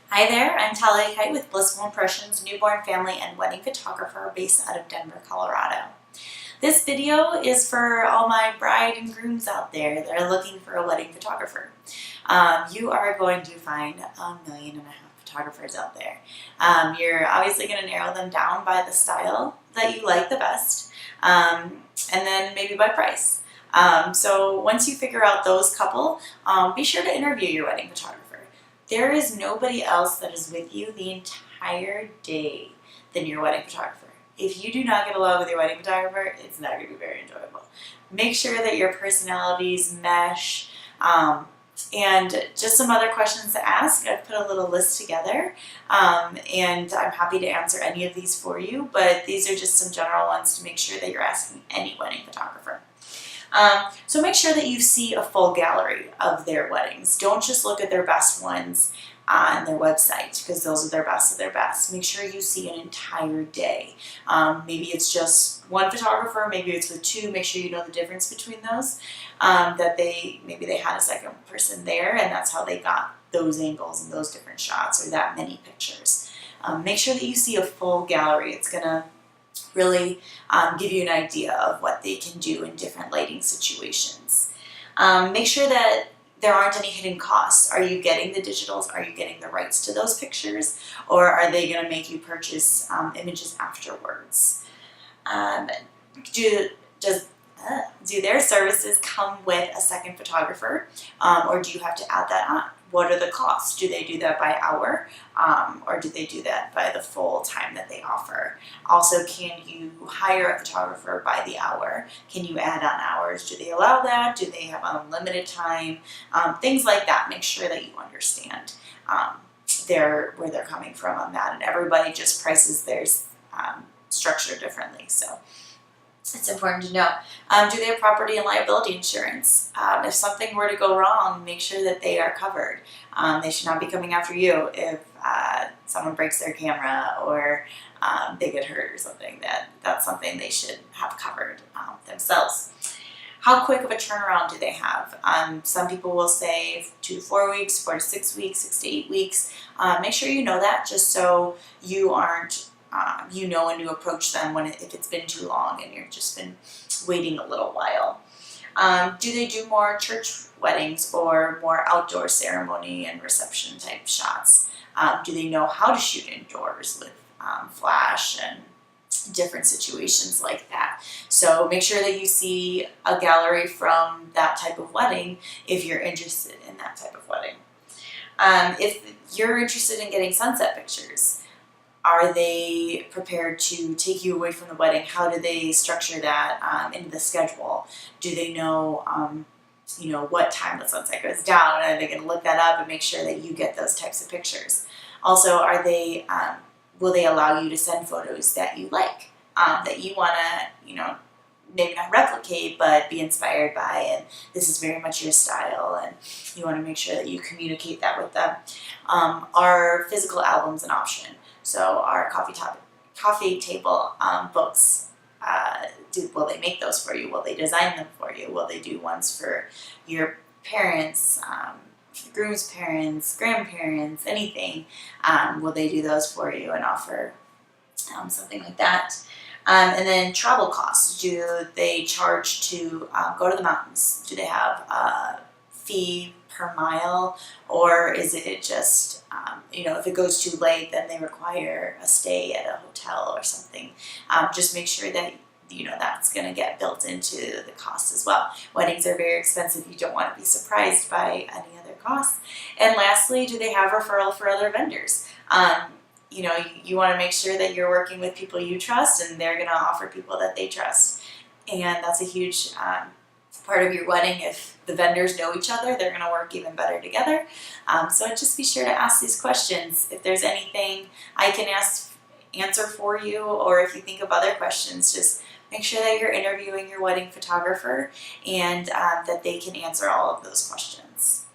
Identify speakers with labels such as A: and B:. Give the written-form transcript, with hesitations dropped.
A: Hi there, I'm Talia Kite with Blissful Impressions, newborn family and wedding photographer based out of Denver, Colorado. This video is for all my bride and grooms out there that are looking for a wedding photographer. You are going to find 1.5 million photographers out there. You're obviously going to narrow them down by the style that you like the best, and then maybe by price. So once you figure out those couple, be sure to interview your wedding photographer. There is nobody else that is with you the entire day than your wedding photographer. If you do not get along with your wedding photographer, it's not going to be very enjoyable. Make sure that your personalities mesh. And just some other questions to ask. I've put a little list together, and I'm happy to answer any of these for you, but these are just some general ones to make sure that you're asking any wedding photographer. So make sure that you see a full gallery of their weddings. Don't just look at their best ones on their website, because those are their best of their best. Make sure you see an entire day. Maybe it's just one photographer, maybe it's with two. Make sure you know the difference between those. That maybe they had a second person there, and that's how they got those angles and those different shots or that many pictures. Make sure that you see a full gallery. It's gonna really give you an idea of what they can do in different lighting situations. Make sure that there aren't any hidden costs. Are you getting the digitals? Are you getting the rights to those pictures? Or are they going to make you purchase images afterwards? Do their services come with a second photographer, or do you have to add that on? What are the costs? Do they do that by hour, or do they do that by the full time that they offer? Also, can you hire a photographer by the hour? Can you add on hours? Do they allow that? Do they have unlimited time? Things like that. Make sure that you understand where they're coming from on that, and everybody just prices theirs structured differently. So it's important to know. Do they have property and liability insurance? If something were to go wrong, make sure that they are covered. They should not be coming after you if someone breaks their camera or they get hurt or something. That's something they should have covered themselves. How quick of a turnaround do they have? Some people will say 2 to 4 weeks, 4 to 6 weeks, 6 to 8 weeks. Make sure you know that, just so you aren't when to approach them if it's been too long and you've just been waiting a little while. Do they do more church weddings or more outdoor ceremony and reception type shots? Do they know how to shoot indoors with flash and different situations like that? So make sure that you see a gallery from that type of wedding if you're interested in that type of wedding. If you're interested in getting sunset pictures, are they prepared to take you away from the wedding? How do they structure that into the schedule? Do they know, what time the sunset goes down? Are they going to look that up and make sure that you get those types of pictures? Also, will they allow you to send photos that you like, that you want to, maybe not replicate, but be inspired by, and this is very much your style, and you want to make sure that you communicate that with them. Are physical albums an option? So our coffee table books, will they make those for you? Will they design them for you? Will they do ones for your parents, groom's parents, grandparents, anything? Will they do those for you and offer something like that? And then travel costs. Do they charge to go to the mountains? Do they have a fee per mile, or is it just, if it goes too late, then they require a stay at a hotel or something? Just make sure that that's going to get built into the cost as well. Weddings are very expensive. You don't want to be surprised by any other costs. And lastly, do they have referral for other vendors? You want to make sure that you're working with people you trust, and they're going to offer people that they trust. And that's a huge part of your wedding. If the vendors know each other, they're going to work even better together. So just be sure to ask these questions. If there's anything I can answer for you, or if you think of other questions, just make sure that you're interviewing your wedding photographer and that they can answer all of those questions.